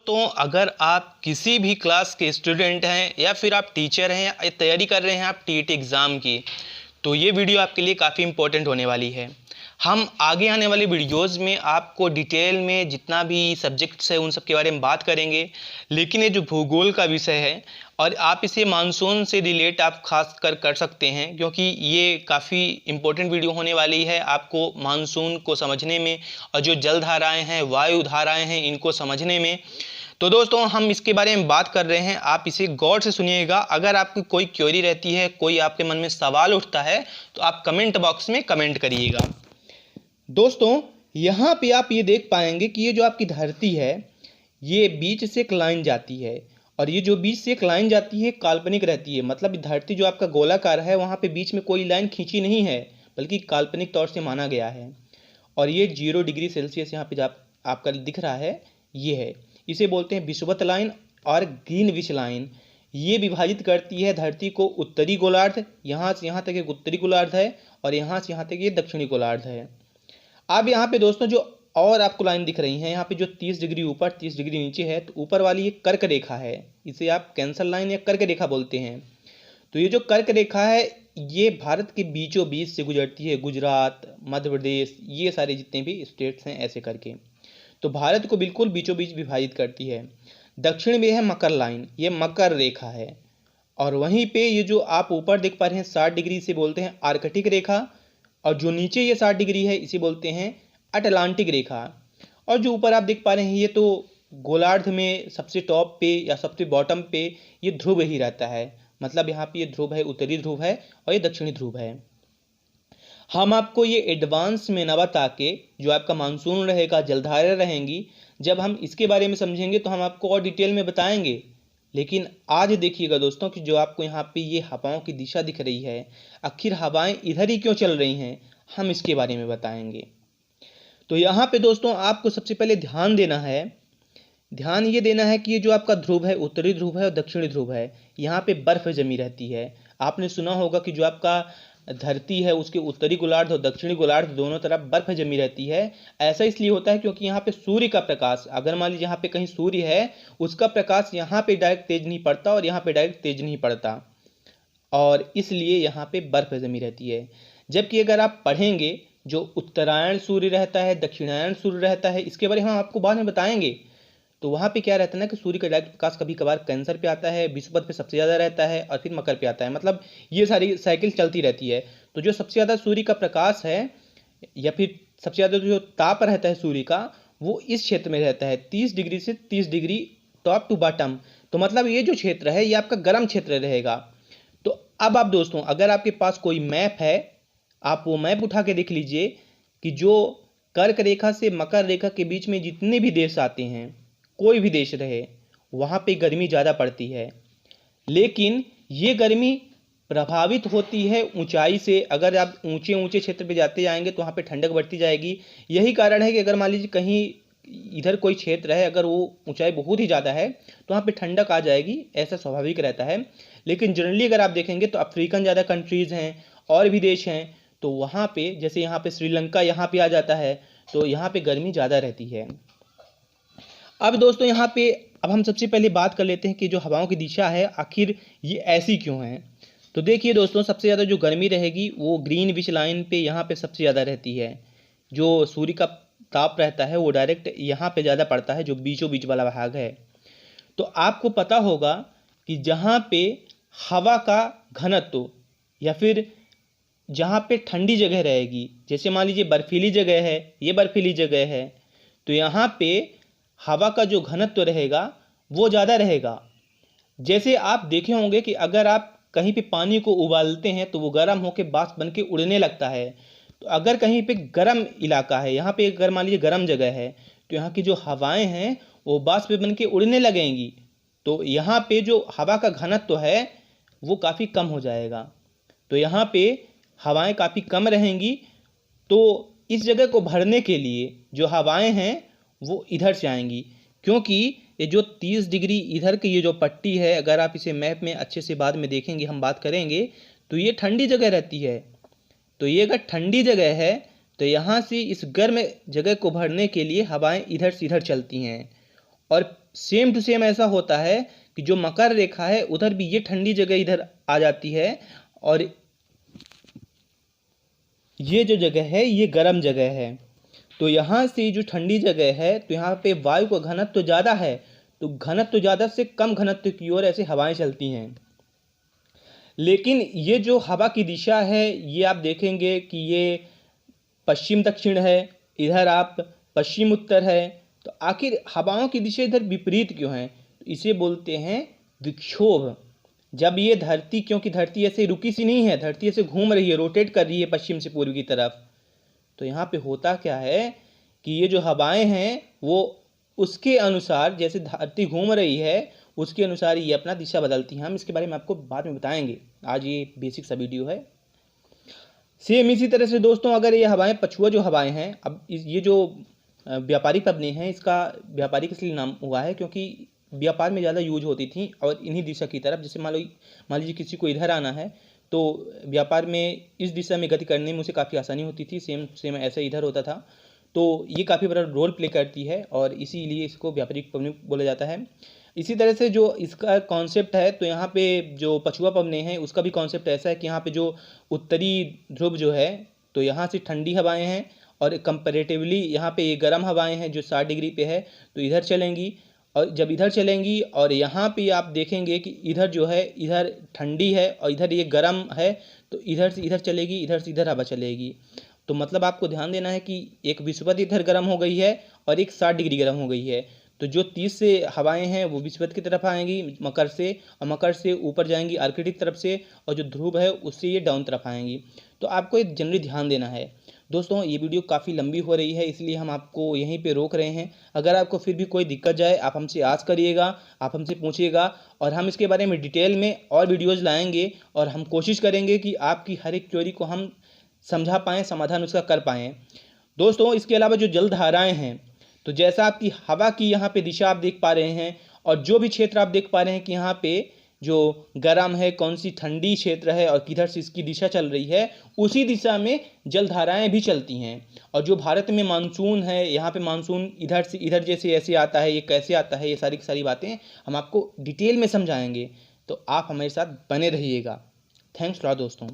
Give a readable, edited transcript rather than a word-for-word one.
तो अगर आप किसी भी क्लास के स्टूडेंट हैं या फिर आप टीचर हैं या तैयारी कर रहे हैं आप टीईटी एग्ज़ाम की, तो ये वीडियो आपके लिए काफ़ी इम्पोर्टेंट होने वाली है। हम आगे आने वाली वीडियोज़ में आपको डिटेल में जितना भी सब्जेक्ट्स है उन सब के बारे में बात करेंगे, लेकिन ये जो भूगोल का विषय है और आप इसे मानसून से रिलेट आप खास कर सकते हैं, क्योंकि ये काफ़ी इम्पोर्टेंट वीडियो होने वाली है आपको मानसून को समझने में और जो जल धाराएँ हैं, वायु धाराएँ हैं, इनको समझने में। तो दोस्तों हम इसके बारे में बात कर रहे हैं, आप इसे गौर से सुनिएगा। अगर आपकी कोई क्वेरी रहती है, कोई आपके मन में सवाल उठता है, तो आप कमेंट बॉक्स में कमेंट करिएगा। दोस्तों यहाँ पे आप ये देख पाएंगे कि ये जो आपकी धरती है ये बीच से एक लाइन जाती है, और ये जो बीच से एक लाइन जाती है काल्पनिक रहती है। मतलब धरती जो आपका गोलाकार है वहाँ पे बीच में कोई लाइन खींची नहीं है, बल्कि काल्पनिक तौर से माना गया है। और ये 0 डिग्री सेल्सियस यहाँ पे आपका दिख रहा है, ये है, इसे बोलते हैं विषुवत लाइन और ग्रीनविच लाइन। ये विभाजित करती है धरती को उत्तरी गोलार्ध, यहाँ से यहाँ तक एक उत्तरी गोलार्ध है, और यहाँ से यहाँ तक ये दक्षिणी गोलार्ध है। अब यहाँ पे दोस्तों जो और आपको लाइन दिख रही है, यहाँ पे जो 30 डिग्री ऊपर 30 डिग्री नीचे है, तो ऊपर वाली ये कर्क रेखा है, इसे आप कैंसर लाइन या कर्क रेखा बोलते हैं। तो ये जो कर्क रेखा है ये भारत के बीचों बीच से गुजरती है, गुजरात, मध्य प्रदेश, ये सारे जितने भी स्टेट्स हैं ऐसे करके, तो भारत को बिल्कुल बीचों बीच विभाजित करती है। दक्षिण में है मकर लाइन, ये मकर रेखा है, और वहीं पे ये जो आप ऊपर देख पा रहे हैं 60 डिग्री से बोलते हैं आर्कटिक रेखा, और जो नीचे ये 60 डिग्री है इसे बोलते हैं अटलांटिक रेखा। और जो ऊपर आप देख पा रहे हैं ये तो गोलार्ध में सबसे टॉप पे या सबसे बॉटम पे ये ध्रुव ही रहता है। मतलब यहाँ पे ये ध्रुव है, उत्तरी ध्रुव है, और ये दक्षिणी ध्रुव है। हम आपको ये एडवांस में न बता के जो आपका मानसून रहेगा, जलधाराएं रहेंगी, जब हम इसके बारे में समझेंगे तो हम आपको और डिटेल में बताएंगे। लेकिन आज देखिएगा दोस्तों कि जो आपको यहाँ पे ये हवाओं की दिशा दिख रही है, आखिर हवाएं इधर ही क्यों चल रही हैं, हम इसके बारे में बताएंगे। तो यहाँ पे दोस्तों आपको सबसे पहले ध्यान ये देना है कि ये जो आपका ध्रुव है, उत्तरी ध्रुव है और दक्षिणी ध्रुव है, यहाँ पे बर्फ जमी रहती है। आपने सुना होगा कि जो आपका धरती है उसके उत्तरी गोलार्ध और दक्षिणी गोलार्ध दोनों तरफ बर्फ जमी रहती है। ऐसा इसलिए होता है क्योंकि यहाँ पे सूर्य का प्रकाश, अगर मान लीजिए यहाँ पे कहीं सूर्य है, उसका प्रकाश यहाँ पे डायरेक्ट तेज नहीं पड़ता और यहाँ पे डायरेक्ट तेज नहीं पड़ता, और इसलिए यहाँ पे बर्फ जमी रहती है। जबकि अगर आप पढ़ेंगे जो उत्तरायण सूर्य रहता है, दक्षिणायन सूर्य रहता है, इसके बारे में हम आपको बाद में बताएंगे। तो वहाँ पे क्या रहता है ना कि सूर्य का डायरेक्ट प्रकाश कभी कभार कैंसर पे आता है, विषुवत पे सबसे ज़्यादा रहता है, और फिर मकर पे आता है। मतलब ये सारी साइकिल चलती रहती है। तो जो सबसे ज़्यादा सूर्य का प्रकाश है या फिर सबसे ज़्यादा जो ताप रहता है सूर्य का, वो इस क्षेत्र में रहता है 30 डिग्री से 30 डिग्री टॉप टू बॉटम। तो मतलब ये जो क्षेत्र है ये आपका गर्म क्षेत्र रहेगा। तो अब आप दोस्तों अगर आपके पास कोई मैप है, आप वो मैप उठा के देख लीजिए कि जो कर्क रेखा से मकर रेखा के बीच में जितने भी देश आते हैं, कोई भी देश रहे, वहाँ पे गर्मी ज़्यादा पड़ती है। लेकिन ये गर्मी प्रभावित होती है ऊंचाई से। अगर आप ऊंचे ऊंचे क्षेत्र पे जाते जाएंगे तो वहाँ पे ठंडक बढ़ती जाएगी। यही कारण है कि अगर मान लीजिए कहीं इधर कोई क्षेत्र है, अगर वो ऊंचाई बहुत ही ज़्यादा है तो वहाँ पे ठंडक आ जाएगी, ऐसा स्वाभाविक रहता है। लेकिन जनरली अगर आप देखेंगे तो अफ्रीकन ज़्यादा कंट्रीज़ हैं और भी देश हैं, तो वहाँ पे जैसे यहाँ पे श्रीलंका यहाँ पे आ जाता है, तो यहाँ पे गर्मी ज़्यादा रहती है। अब दोस्तों यहाँ पे अब हम सबसे पहले बात कर लेते हैं कि जो हवाओं की दिशा है आखिर ये ऐसी क्यों है। तो देखिए दोस्तों सबसे ज़्यादा जो गर्मी रहेगी वो ग्रीनविच लाइन पे यहाँ पे सबसे ज़्यादा रहती है। जो सूर्य का ताप रहता है वो डायरेक्ट यहाँ पे ज़्यादा पड़ता है, जो बीचों बीच वाला भाग है। तो आपको पता होगा कि जहाँ पे हवा का घनत्व या फिर जहाँ पे ठंडी जगह रहेगी, जैसे मान लीजिए बर्फीली जगह है, ये बर्फीली जगह है, तो यहाँ पे हवा का जो घनत्व रहेगा वो ज़्यादा रहेगा। जैसे आप देखे होंगे कि अगर आप कहीं पे पानी को उबालते हैं तो वो गर्म होकर वाष्प बन के उड़ने लगता है। तो अगर कहीं पे गर्म इलाका है, यहाँ पे अगर मान लीजिए गर्म जगह है, तो यहाँ की जो हवाएं हैं वो वाष्प बन के उड़ने लगेंगी। तो यहाँ पे जो हवा का घनत्व है वो काफ़ी कम हो जाएगा, तो यहाँ पे हवाएं काफ़ी कम रहेंगी। तो इस जगह को भरने के लिए जो हवाएं हैं वो इधर से आएंगी, क्योंकि ये जो 30 डिग्री इधर की ये जो पट्टी है, अगर आप इसे मैप में अच्छे से बाद में देखेंगे, हम बात करेंगे, तो ये ठंडी जगह रहती है। तो ये अगर ठंडी जगह है तो यहाँ से इस गर्म जगह को भरने के लिए हवाएं इधर से इधर चलती हैं, और सेम टू सेम ऐसा होता है कि जो मकर रेखा है उधर भी ये ठंडी जगह इधर आ जाती है, और ये जो जगह है ये गर्म जगह है। तो यहाँ से जो ठंडी जगह है तो यहाँ पे वायु का घनत्व तो ज़्यादा है, तो घनत्व ज़्यादा से कम घनत्व की ओर ऐसे हवाएं चलती हैं। लेकिन ये जो हवा की दिशा है ये आप देखेंगे कि ये पश्चिम दक्षिण है, इधर आप पश्चिम उत्तर है। तो आखिर हवाओं की दिशा इधर विपरीत क्यों है? तो इसे बोलते हैं विक्षोभ। जब ये धरती, क्योंकि धरती ऐसे रुकी सी नहीं है, धरती ऐसे घूम रही है, रोटेट कर रही है पश्चिम से पूर्व की तरफ। तो यहाँ पे होता क्या है कि ये जो हवाएं हैं वो उसके अनुसार, जैसे धरती घूम रही है उसके अनुसार ये अपना दिशा बदलती हैं। हम इसके बारे में आपको बाद में बताएंगे, आज ये बेसिक सा वीडियो है। सेम इसी तरह से दोस्तों, अगर ये हवाएं पछुआ जो हवाएं हैं, अब ये जो व्यापारिक पबनी है, इसका व्यापारिक इसलिए नाम हुआ है क्योंकि व्यापार में ज़्यादा यूज होती थी और इन्हीं दिशा की तरफ। जैसे मान लीजिए किसी को इधर आना है तो व्यापार में इस दिशा में गति करने में उसे काफ़ी आसानी होती थी। सेम सेम ऐसा इधर होता था। तो ये काफ़ी बड़ा रोल प्ले करती है और इसीलिए इसको व्यापारिक पबनी बोला जाता है। इसी तरह से जो इसका कॉन्सेप्ट है, तो यहाँ पे जो पछुआ पबनी है उसका भी कॉन्सेप्ट ऐसा है कि यहाँ पे जो उत्तरी ध्रुव जो है तो यहाँ से ठंडी हवाएं हैं और कंपैरेटिवली यहाँ पे ये गर्म हवाएं हैं जो 60 डिग्री पे है, तो इधर चलेंगी। और जब इधर चलेंगी और यहाँ पे आप देखेंगे कि इधर जो है इधर ठंडी है और इधर ये गर्म है, तो इधर से इधर चलेगी, इधर से इधर हवा चलेगी। तो मतलब आपको ध्यान देना है कि एक विषुवत इधर गर्म हो गई है और एक 60 डिग्री गर्म हो गई है। तो जो 30 से हवाएं हैं वो विषुवत की तरफ आएंगी मकर से, और मकर से ऊपर जाएंगी आर्कटिक तरफ से, और जो ध्रुव है उससे ये डाउन तरफ आएंगी। तो आपको एक जनरली ध्यान देना है। दोस्तों ये वीडियो काफ़ी लंबी हो रही है इसलिए हम आपको यहीं पे रोक रहे हैं। अगर आपको फिर भी कोई दिक्कत जाए आप हमसे आस्क करिएगा, आप हमसे पूछिएगा, और हम इसके बारे में डिटेल में और वीडियोज़ लाएँगे और हम कोशिश करेंगे कि आपकी हर एक क्वेरी को हम समझा पाएँ, समाधान उसका कर पाएँ। दोस्तों इसके अलावा जो जल धाराएँ हैं, तो जैसा आपकी हवा की यहाँ पे दिशा आप देख पा रहे हैं, और जो भी क्षेत्र आप देख पा रहे हैं कि यहाँ पे जो गर्म है, कौन सी ठंडी क्षेत्र है और किधर से इसकी दिशा चल रही है, उसी दिशा में जल धाराएँ भी चलती हैं। और जो भारत में मानसून है, यहाँ पे मानसून इधर से इधर जैसे ऐसे आता है, ये कैसे आता है, ये सारी की सारी बातें हम आपको डिटेल में समझाएंगे। तो आप हमारे साथ बने रहिएगा। थैंक्स लॉट दोस्तों।